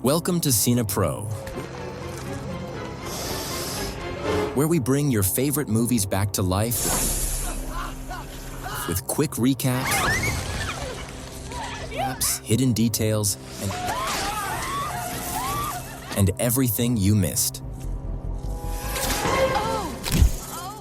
Welcome to Cine Pro, where we bring your favorite movies back to life with quick recaps, hidden details, and everything you missed.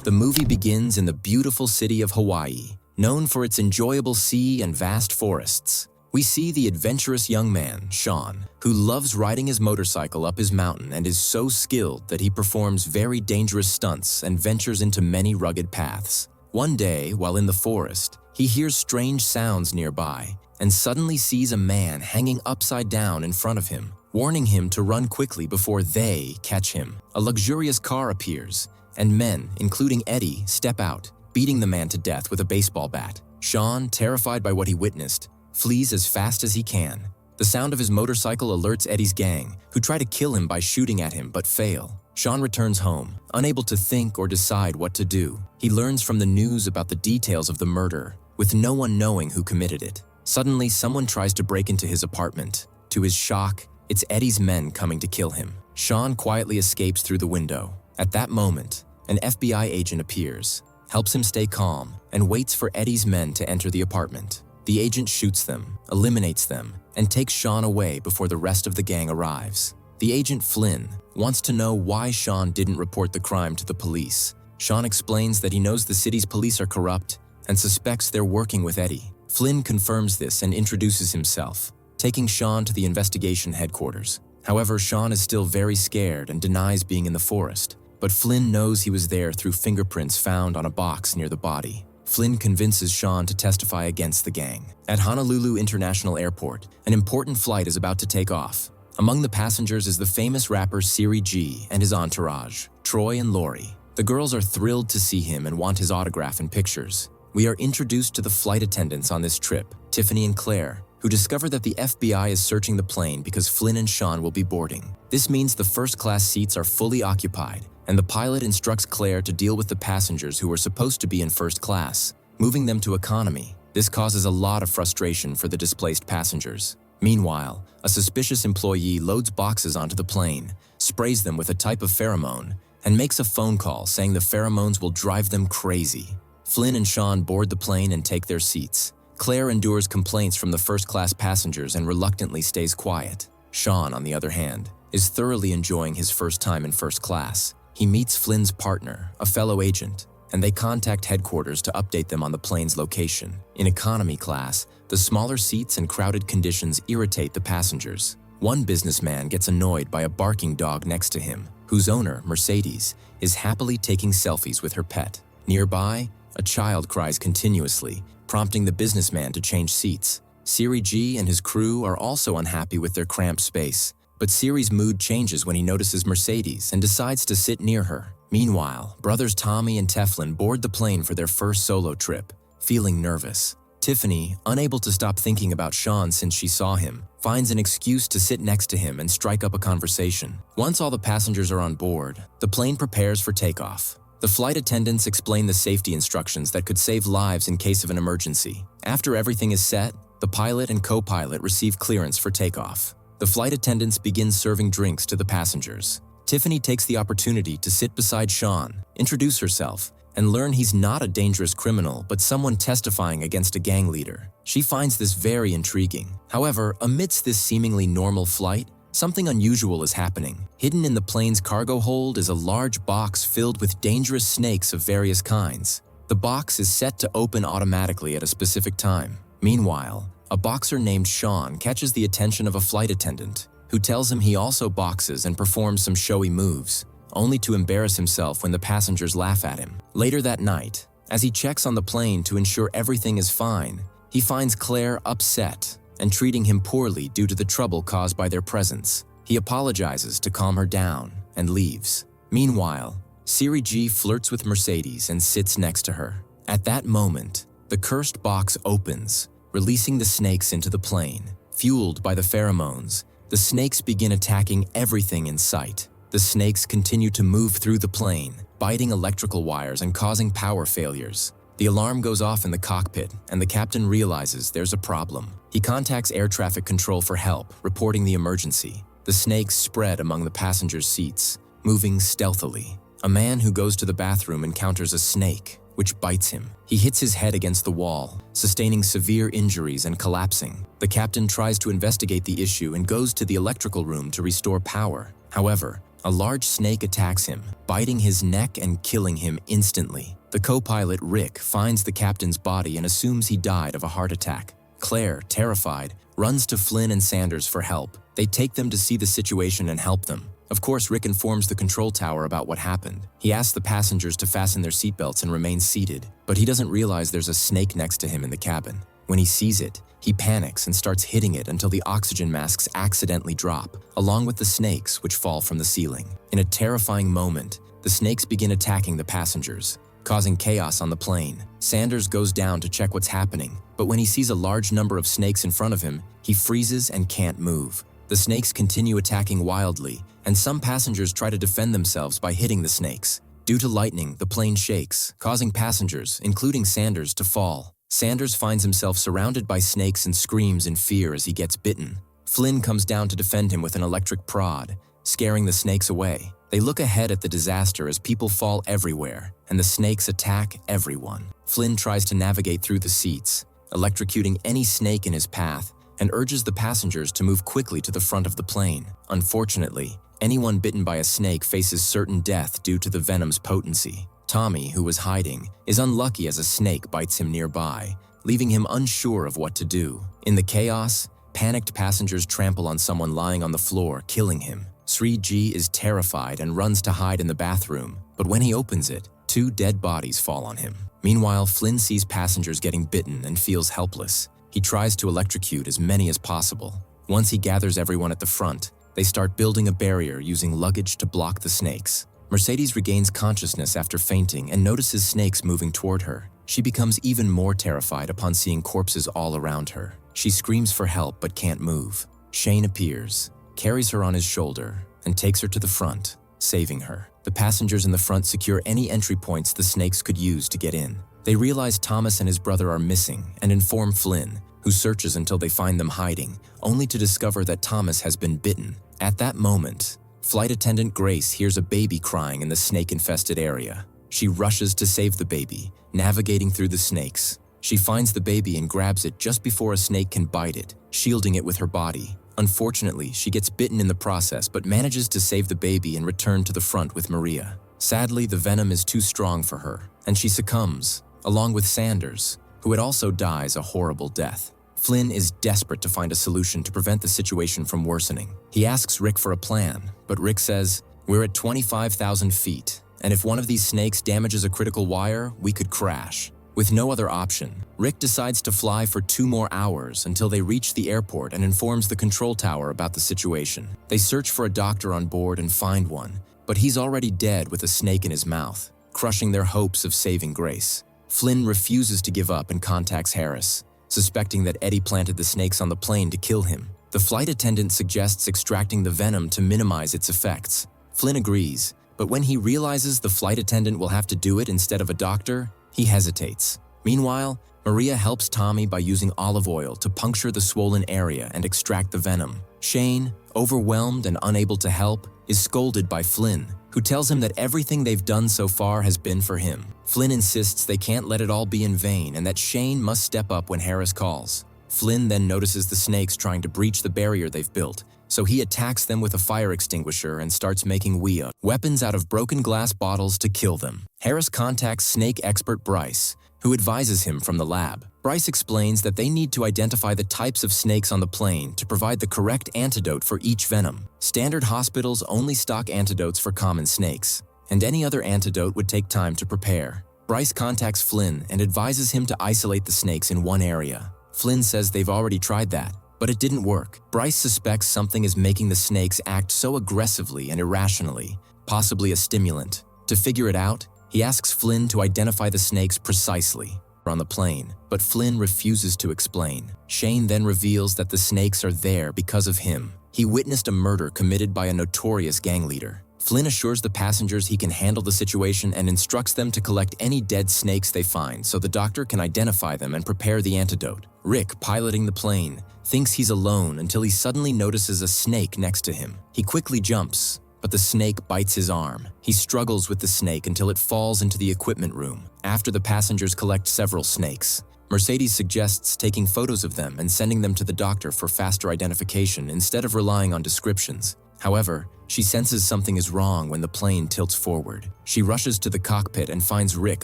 The movie begins in the beautiful city of Hawaii, known for its enjoyable sea and vast forests. We see the adventurous young man, Sean, who loves riding his motorcycle up his mountain and is so skilled that he performs very dangerous stunts and ventures into many rugged paths. One day, while in the forest, he hears strange sounds nearby and suddenly sees a man hanging upside down in front of him, warning him to run quickly before they catch him. A luxurious car appears, and men, including Eddie, step out, beating the man to death with a baseball bat. Sean, terrified by what he witnessed, flees as fast as he can. The sound of his motorcycle alerts Eddie's gang, who try to kill him by shooting at him but fail. Sean returns home, unable to think or decide what to do. He learns from the news about the details of the murder, with no one knowing who committed it. Suddenly, someone tries to break into his apartment. To his shock, it's Eddie's men coming to kill him. Sean quietly escapes through the window. At that moment, an FBI agent appears, helps him stay calm, and waits for Eddie's men to enter the apartment. The agent shoots them, eliminates them, and takes Sean away before the rest of the gang arrives. The agent, Flynn, wants to know why Sean didn't report the crime to the police. Sean explains that he knows the city's police are corrupt and suspects they're working with Eddie. Flynn confirms this and introduces himself, taking Sean to the investigation headquarters. However, Sean is still very scared and denies being in the forest, but Flynn knows he was there through fingerprints found on a box near the body. Flynn convinces Sean to testify against the gang. At Honolulu International Airport, an important flight is about to take off. Among the passengers is the famous rapper Siri G and his entourage, Troy and Lori. The girls are thrilled to see him and want his autograph and pictures. We are introduced to the flight attendants on this trip, Tiffany and Claire, who discover that the FBI is searching the plane because Flynn and Sean will be boarding. This means the first-class seats are fully occupied, and the pilot instructs Claire to deal with the passengers who were supposed to be in first class, moving them to economy. This causes a lot of frustration for the displaced passengers. Meanwhile, a suspicious employee loads boxes onto the plane, sprays them with a type of pheromone, and makes a phone call saying the pheromones will drive them crazy. Flynn and Sean board the plane and take their seats. Claire endures complaints from the first-class passengers and reluctantly stays quiet. Sean, on the other hand, is thoroughly enjoying his first time in first class. He meets Flynn's partner, a fellow agent, and they contact headquarters to update them on the plane's location. In economy class, the smaller seats and crowded conditions irritate the passengers. One businessman gets annoyed by a barking dog next to him, whose owner, Mercedes, is happily taking selfies with her pet. Nearby, a child cries continuously, prompting the businessman to change seats. Siri G and his crew are also unhappy with their cramped space, but Siri's mood changes when he notices Mercedes and decides to sit near her. Meanwhile, brothers Tommy and Teflon board the plane for their first solo trip, feeling nervous. Tiffany, unable to stop thinking about Sean since she saw him, finds an excuse to sit next to him and strike up a conversation. Once all the passengers are on board, the plane prepares for takeoff. The flight attendants explain the safety instructions that could save lives in case of an emergency. After everything is set, the pilot and co-pilot receive clearance for takeoff. The flight attendants begin serving drinks to the passengers. Tiffany takes the opportunity to sit beside Sean, introduce herself, and learn he's not a dangerous criminal but someone testifying against a gang leader. She finds this very intriguing. However, amidst this seemingly normal flight, something unusual is happening. Hidden in the plane's cargo hold is a large box filled with dangerous snakes of various kinds. The box is set to open automatically at a specific time. Meanwhile, a boxer named Sean catches the attention of a flight attendant, who tells him he also boxes and performs some showy moves, only to embarrass himself when the passengers laugh at him. Later that night, as he checks on the plane to ensure everything is fine, he finds Claire upset and treating him poorly due to the trouble caused by their presence. He apologizes to calm her down and leaves. Meanwhile, Siri G flirts with Mercedes and sits next to her. At that moment, the cursed box opens, releasing the snakes into the plane. Fueled by the pheromones, the snakes begin attacking everything in sight. The snakes continue to move through the plane, biting electrical wires and causing power failures. The alarm goes off in the cockpit, and the captain realizes there's a problem. He contacts air traffic control for help, reporting the emergency. The snakes spread among the passengers' seats, moving stealthily. A man who goes to the bathroom encounters a snake, which bites him. He hits his head against the wall, sustaining severe injuries and collapsing. The captain tries to investigate the issue and goes to the electrical room to restore power. However, a large snake attacks him, biting his neck and killing him instantly. The co-pilot, Rick, finds the captain's body and assumes he died of a heart attack. Claire, terrified, runs to Flynn and Sanders for help. They take them to see the situation and help them. Of course, Rick informs the control tower about what happened. He asks the passengers to fasten their seatbelts and remain seated, but he doesn't realize there's a snake next to him in the cabin. When he sees it, he panics and starts hitting it until the oxygen masks accidentally drop, along with the snakes, which fall from the ceiling. In a terrifying moment, the snakes begin attacking the passengers, causing chaos on the plane. Sanders goes down to check what's happening, but when he sees a large number of snakes in front of him, he freezes and can't move. The snakes continue attacking wildly, and some passengers try to defend themselves by hitting the snakes. Due to lightning, the plane shakes, causing passengers, including Sanders, to fall. Sanders finds himself surrounded by snakes and screams in fear as he gets bitten. Flynn comes down to defend him with an electric prod, scaring the snakes away. They look ahead at the disaster as people fall everywhere, and the snakes attack everyone. Flynn tries to navigate through the seats, electrocuting any snake in his path, and urges the passengers to move quickly to the front of the plane. Unfortunately, anyone bitten by a snake faces certain death due to the venom's potency. Tommy, who was hiding, is unlucky as a snake bites him nearby, leaving him unsure of what to do. In the chaos, panicked passengers trample on someone lying on the floor, killing him. Sri G is terrified and runs to hide in the bathroom, but when he opens it, 2 dead bodies fall on him. Meanwhile, Flynn sees passengers getting bitten and feels helpless. He tries to electrocute as many as possible. Once he gathers everyone at the front, they start building a barrier using luggage to block the snakes. Mercedes regains consciousness after fainting and notices snakes moving toward her. She becomes even more terrified upon seeing corpses all around her. She screams for help but can't move. Shane appears, carries her on his shoulder, and takes her to the front, saving her. The passengers in the front secure any entry points the snakes could use to get in. They realize Thomas and his brother are missing and inform Flynn, who searches until they find them hiding, only to discover that Thomas has been bitten. At that moment, Flight attendant Grace hears a baby crying in the snake-infested area. She rushes to save the baby, navigating through the snakes. She finds the baby and grabs it just before a snake can bite it, shielding it with her body. Unfortunately, she gets bitten in the process but manages to save the baby and return to the front with Maria. Sadly, the venom is too strong for her, and she succumbs, along with Sanders, who also dies a horrible death. Flynn is desperate to find a solution to prevent the situation from worsening. He asks Rick for a plan, but Rick says, "We're at 25,000 feet, and if one of these snakes damages a critical wire, we could crash." With no other option, Rick decides to fly for 2 more hours until they reach the airport and informs the control tower about the situation. They search for a doctor on board and find one, but he's already dead with a snake in his mouth, crushing their hopes of saving Grace. Flynn refuses to give up and contacts Harris, suspecting that Eddie planted the snakes on the plane to kill him. The flight attendant suggests extracting the venom to minimize its effects. Flynn agrees, but when he realizes the flight attendant will have to do it instead of a doctor, he hesitates. Meanwhile, Maria helps Tommy by using olive oil to puncture the swollen area and extract the venom. Shane, overwhelmed and unable to help, is scolded by Flynn, who tells him that everything they've done so far has been for him. Flynn insists they can't let it all be in vain and that Shane must step up when Harris calls. Flynn then notices the snakes trying to breach the barrier they've built, so he attacks them with a fire extinguisher and starts making weapons out of broken glass bottles to kill them. Harris contacts snake expert Bryce, who advises him from the lab. Bryce explains that they need to identify the types of snakes on the plane to provide the correct antidote for each venom. Standard hospitals only stock antidotes for common snakes, and any other antidote would take time to prepare. Bryce contacts Flynn and advises him to isolate the snakes in one area. Flynn says they've already tried that, but it didn't work. Bryce suspects something is making the snakes act so aggressively and irrationally, possibly a stimulant. To figure it out, he asks Flynn to identify the snakes precisely on the plane, but Flynn refuses to explain. Shane then reveals that the snakes are there because of him. He witnessed a murder committed by a notorious gang leader. Flynn assures the passengers he can handle the situation and instructs them to collect any dead snakes they find so the doctor can identify them and prepare the antidote. Rick, piloting the plane, thinks he's alone until he suddenly notices a snake next to him. He quickly jumps, but the snake bites his arm. He struggles with the snake until it falls into the equipment room. After the passengers collect several snakes, Mercedes suggests taking photos of them and sending them to the doctor for faster identification instead of relying on descriptions. However, she senses something is wrong when the plane tilts forward. She rushes to the cockpit and finds Rick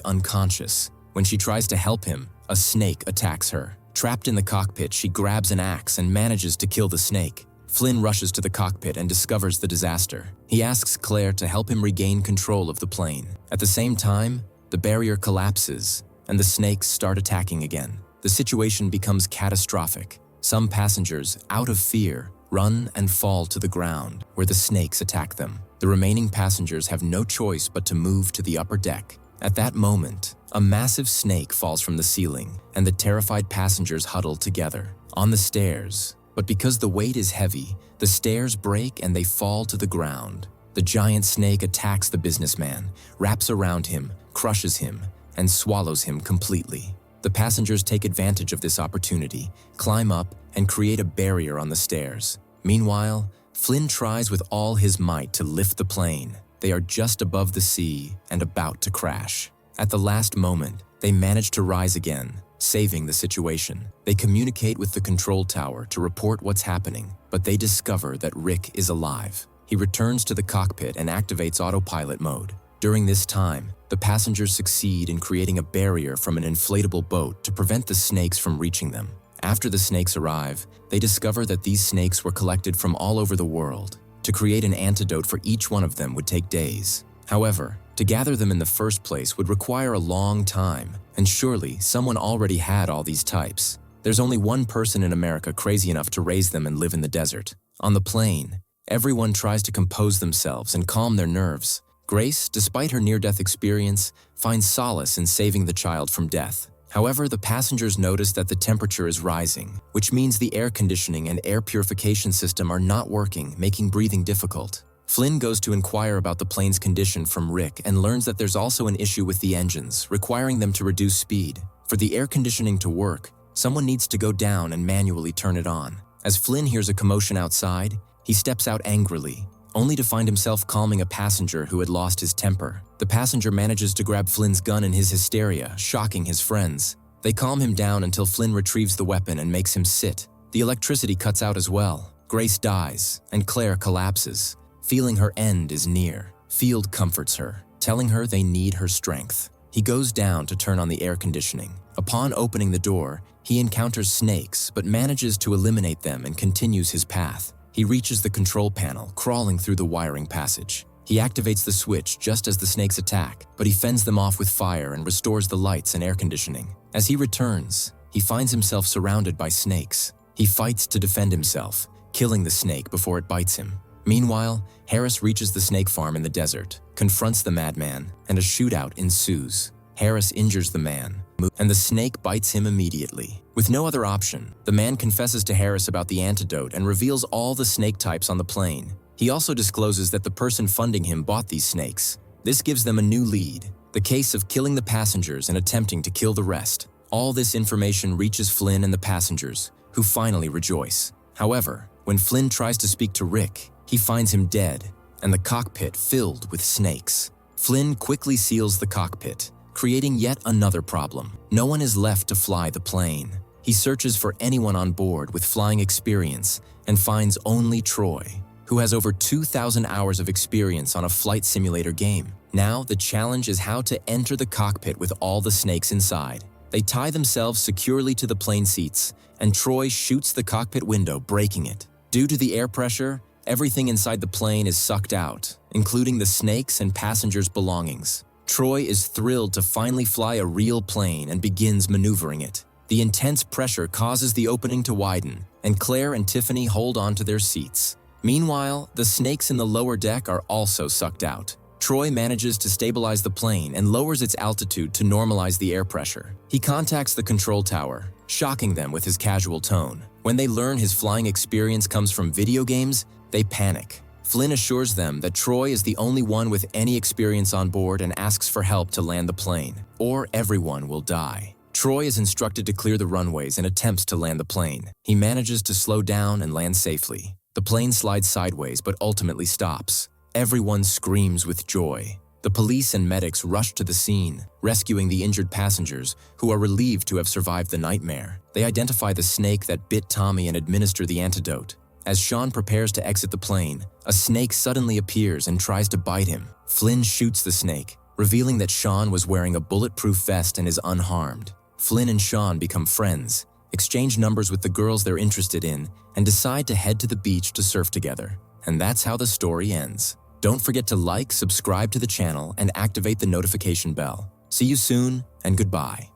unconscious. When she tries to help him, a snake attacks her. Trapped in the cockpit, she grabs an axe and manages to kill the snake. Flynn rushes to the cockpit and discovers the disaster. He asks Claire to help him regain control of the plane. At the same time, the barrier collapses, and the snakes start attacking again. The situation becomes catastrophic. Some passengers, out of fear, run and fall to the ground, where the snakes attack them. The remaining passengers have no choice but to move to the upper deck. At that moment, a massive snake falls from the ceiling, and the terrified passengers huddle together on the stairs. But because the weight is heavy, the stairs break and they fall to the ground. The giant snake attacks the businessman, wraps around him, crushes him, and swallows him completely. The passengers take advantage of this opportunity, climb up, and create a barrier on the stairs. Meanwhile, Flynn tries with all his might to lift the plane. They are just above the sea and about to crash. At the last moment, they manage to rise again, saving the situation. They communicate with the control tower to report what's happening, but they discover that Rick is alive. He returns to the cockpit and activates autopilot mode. During this time, the passengers succeed in creating a barrier from an inflatable boat to prevent the snakes from reaching them. After the snakes arrive, they discover that these snakes were collected from all over the world. To create an antidote for each one of them would take days. However, to gather them in the first place would require a long time, and surely someone already had all these types. There's only one person in America crazy enough to raise them and live in the desert. On the plane, everyone tries to compose themselves and calm their nerves. Grace, despite her near-death experience, finds solace in saving the child from death. However, the passengers notice that the temperature is rising, which means the air conditioning and air purification system are not working, making breathing difficult. Flynn goes to inquire about the plane's condition from Rick and learns that there's also an issue with the engines, requiring them to reduce speed. For the air conditioning to work, someone needs to go down and manually turn it on. As Flynn hears a commotion outside, he steps out angrily, only to find himself calming a passenger who had lost his temper. The passenger manages to grab Flynn's gun in his hysteria, shocking his friends. They calm him down until Flynn retrieves the weapon and makes him sit. The electricity cuts out as well. Grace dies, and Claire collapses. Feeling her end is near, Field comforts her, telling her they need her strength. He goes down to turn on the air conditioning. Upon opening the door, he encounters snakes but manages to eliminate them and continues his path. He reaches the control panel, crawling through the wiring passage. He activates the switch just as the snakes attack, but he fends them off with fire and restores the lights and air conditioning. As he returns, he finds himself surrounded by snakes. He fights to defend himself, killing the snake before it bites him. Meanwhile, Harris reaches the snake farm in the desert, confronts the madman, and a shootout ensues. Harris injures the man, and the snake bites him immediately. With no other option, the man confesses to Harris about the antidote and reveals all the snake types on the plane. He also discloses that the person funding him bought these snakes. This gives them a new lead, the case of killing the passengers and attempting to kill the rest. All this information reaches Flynn and the passengers, who finally rejoice. However, when Flynn tries to speak to Rick, he finds him dead, and the cockpit filled with snakes. Flynn quickly seals the cockpit, creating yet another problem. No one is left to fly the plane. He searches for anyone on board with flying experience and finds only Troy, who has over 2,000 hours of experience on a flight simulator game. Now, the challenge is how to enter the cockpit with all the snakes inside. They tie themselves securely to the plane seats, and Troy shoots the cockpit window, breaking it. Due to the air pressure, everything inside the plane is sucked out, including the snakes and passengers' belongings. Troy is thrilled to finally fly a real plane and begins maneuvering it. The intense pressure causes the opening to widen, and Claire and Tiffany hold on to their seats. Meanwhile, the snakes in the lower deck are also sucked out. Troy manages to stabilize the plane and lowers its altitude to normalize the air pressure. He contacts the control tower, shocking them with his casual tone. When they learn his flying experience comes from video games, they panic. Flynn assures them that Troy is the only one with any experience on board and asks for help to land the plane, or everyone will die. Troy is instructed to clear the runways and attempts to land the plane. He manages to slow down and land safely. The plane slides sideways but ultimately stops. Everyone screams with joy. The police and medics rush to the scene, rescuing the injured passengers, who are relieved to have survived the nightmare. They identify the snake that bit Tommy and administer the antidote. As Sean prepares to exit the plane, a snake suddenly appears and tries to bite him. Flynn shoots the snake, revealing that Sean was wearing a bulletproof vest and is unharmed. Flynn and Sean become friends, exchange numbers with the girls they're interested in, and decide to head to the beach to surf together. And that's how the story ends. Don't forget to like, subscribe to the channel, and activate the notification bell. See you soon, and goodbye.